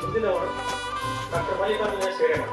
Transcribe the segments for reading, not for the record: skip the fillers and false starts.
ಮುಂದಿನವರು doctor Mallikarjuna Seremath.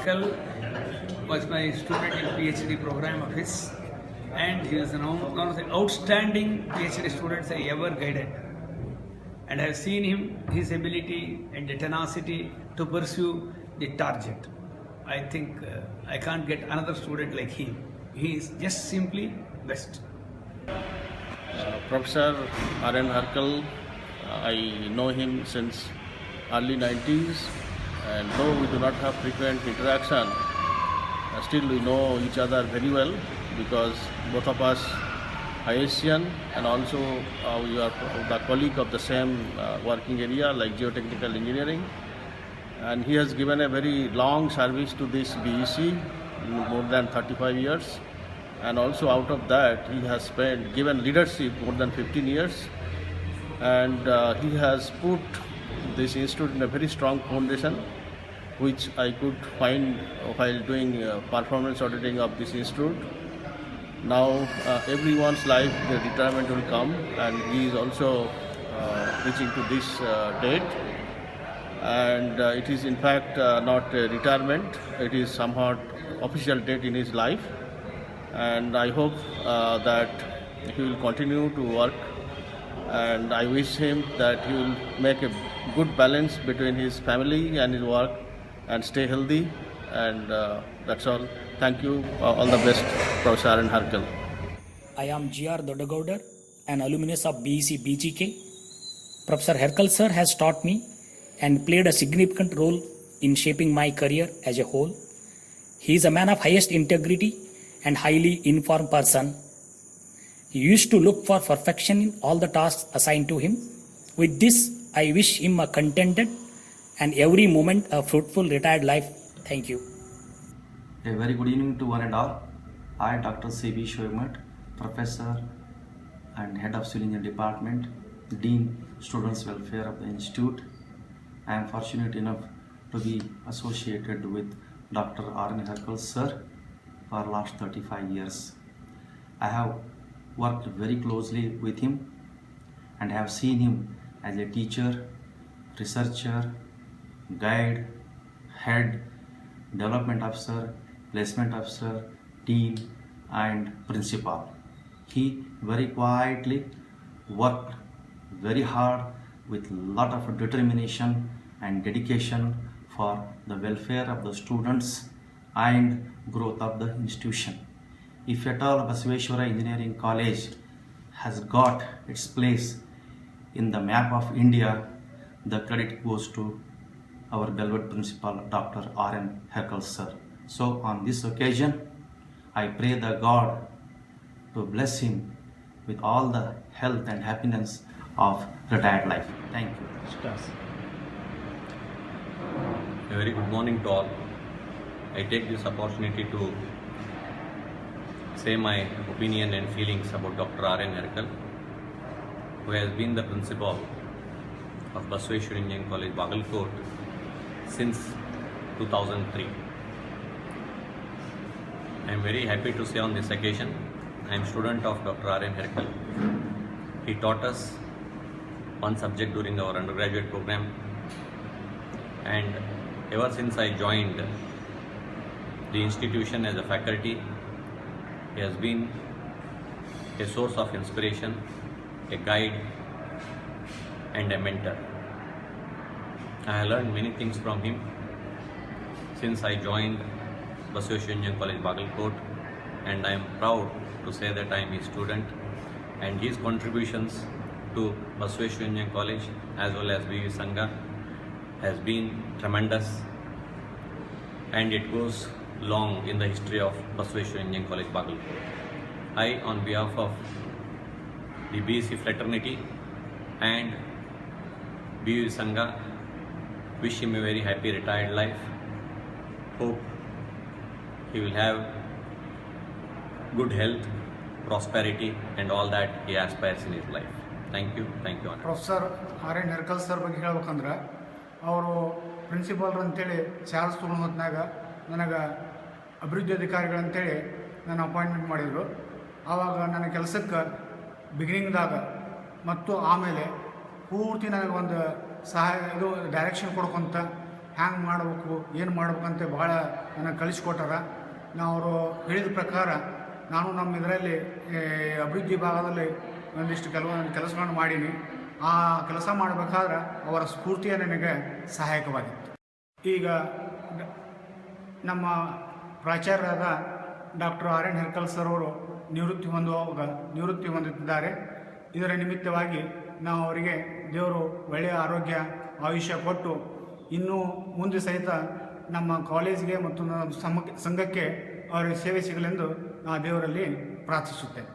Herkel was my student in PhD program of his, and he was one of the outstanding PhD students I ever guided. And I have seen him, his ability and the tenacity to pursue the target. I think I can't get another student like him. He is just simply best. Professor R.N. Herkel, I know him since early 90s, and though we do not have frequent interaction, still we know each other very well because both of us are Asian, and also we are the colleague of the same working area like geotechnical engineering. And he has given a very long service to this BEC, more than 35 years. And also out of that, he has given leadership more than 15 years. And he has put this institute in a very strong foundation, which I could find while doing performance auditing of this institute. Now everyone's life, the retirement will come, and he is also reaching to this date. And it is in fact not a retirement, it is somewhat official date in his life. And I hope that he will continue to work, and I wish him that he will make a good balance between his family and his work and stay healthy. And that's all. Thank you. All the best, Professor R.N. Herkel. I am G.R. Doddagaudar, an alumnus of BEC BGK. Professor Herkel sir has taught me and played a significant role in shaping my career as a whole. He is a man of highest integrity and highly informed person. He used to look for perfection in all the tasks assigned to him. With this, I wish him a contented and every moment a fruitful retired life. Thank you. A very good evening to one and all. I, Dr. C.B. Shoymat, Professor and Head of Civil Engineering Department, Dean, Students Welfare of the Institute. I am fortunate enough to be associated with Dr. R.N. Herkel sir for last 35 years. I have worked very closely with him and have seen him as a teacher, researcher, guide, head, development officer, placement officer, dean and principal. He very quietly worked very hard with lot of determination and dedication for the welfare of the students and growth of the institution. If at all Basaveshwara Engineering College has got its place in the map of India, the credit goes to our beloved principal, Dr. R.N. Herkel sir. So on this occasion, I pray the God to bless him with all the health and happiness of retired life. Thank you. A very good morning to all. I take this opportunity to say my opinion and feelings about Dr. R.N. Herkel, who has been the principal of Basaveshwara Engineering College, Bagalkot since 2003. I am very happy to say on this occasion, I am student of Dr. R.N. Herkel. He taught us one subject during our undergraduate program, and ever since I joined the institution as a faculty, he has been a source of inspiration, a guide and a mentor. I have learned many things from him since I joined Basaveshwara Engineering College, Bagalkot, and I am proud to say that I am his student, and his contributions to Basaveshwara Engineering College as well as BV Sangha has been tremendous, and it goes long in the history of Basaveshwara Engineering College, Bagalkot. I, on behalf of the BEC fraternity and BV Sangha, wish him a very happy retired life. Hope he will have good health, prosperity and all that he aspires in his life. Thank you. Thank you. Professor R.N. Herkel sir ಬಗ್ಗೆ ಹೇಳ್ಬೇಕಂದ್ರೆ ಅವರು ಪ್ರಿನ್ಸಿಪಾಲ್ರು ಅಂತೇಳಿ Charles ತೊಗೊಂಡು ಹೊತ್ನಾಗ ನನಗೆ ಅಭಿವೃದ್ಧಿ ಅಧಿಕಾರಿಗಳಂತೇಳಿ ನನ್ನ appointment ಮಾಡಿದರು. ಆವಾಗ ನನ್ನ ಕೆಲಸಕ್ಕೆ ಬಿಗಿನಿಂಗ್ದಾಗ ಮತ್ತು ಆಮೇಲೆ ಪೂರ್ತಿ ನನಗೆ ಒಂದು ಸಹಾಯ ಡೈರೆಕ್ಷನ್ ಕೊಡ್ಕೊತ ಹ್ಯಾಂಗೆ ಮಾಡಬೇಕು ಏನು ಮಾಡ್ಬೇಕಂತ ಭಾಳ ನನಗೆ ಕಲಿಸ್ಕೊಟ್ಟಾರ. ನಾವು ಅವರು ಹೇಳಿದ ಪ್ರಕಾರ ನಾನು ನಮ್ಮ ಇದರಲ್ಲಿ ಅಭಿವೃದ್ಧಿ ಭಾಗದಲ್ಲಿ ಒಂದಿಷ್ಟು ಕೆಲವೊಂದು ಕೆಲಸಗಳನ್ನು ಮಾಡೀನಿ. ಆ ಕೆಲಸ ಮಾಡಬೇಕಾದ್ರೆ ಅವರ ಸ್ಫೂರ್ತಿಯೇ ನನಗೆ ಸಹಾಯಕವಾಗಿತ್ತು. ಈಗ ನಮ್ಮ ಪ್ರಾಚಾರ್ಯರಾದ ಡಾಕ್ಟರ್ ಆರ್.ಎನ್. ಹೆರ್ಕಲ್ ಸರ್ ಅವರು ನಿವೃತ್ತಿ ಹೊಂದುತ್ತಿದ್ದಾರೆ. ಇದರ ನಿಮಿತ್ತವಾಗಿ ನಾವು ಅವರಿಗೆ ದೇವರು ಒಳ್ಳೆಯ ಆರೋಗ್ಯ ಆಯುಷ್ಯ ಕೊಟ್ಟು ಇನ್ನೂ ಮುಂದೆ ಸಹಿತ ನಮ್ಮ ಕಾಲೇಜಿಗೆ ಮತ್ತು ನಮ್ಮ ಸಂಘಕ್ಕೆ ಅವರಿಗೆ ಸೇವೆ ಸಿಗಲೆಂದು ನಾವು ದೇವರಲ್ಲಿ ಪ್ರಾರ್ಥಿಸುತ್ತೇವೆ.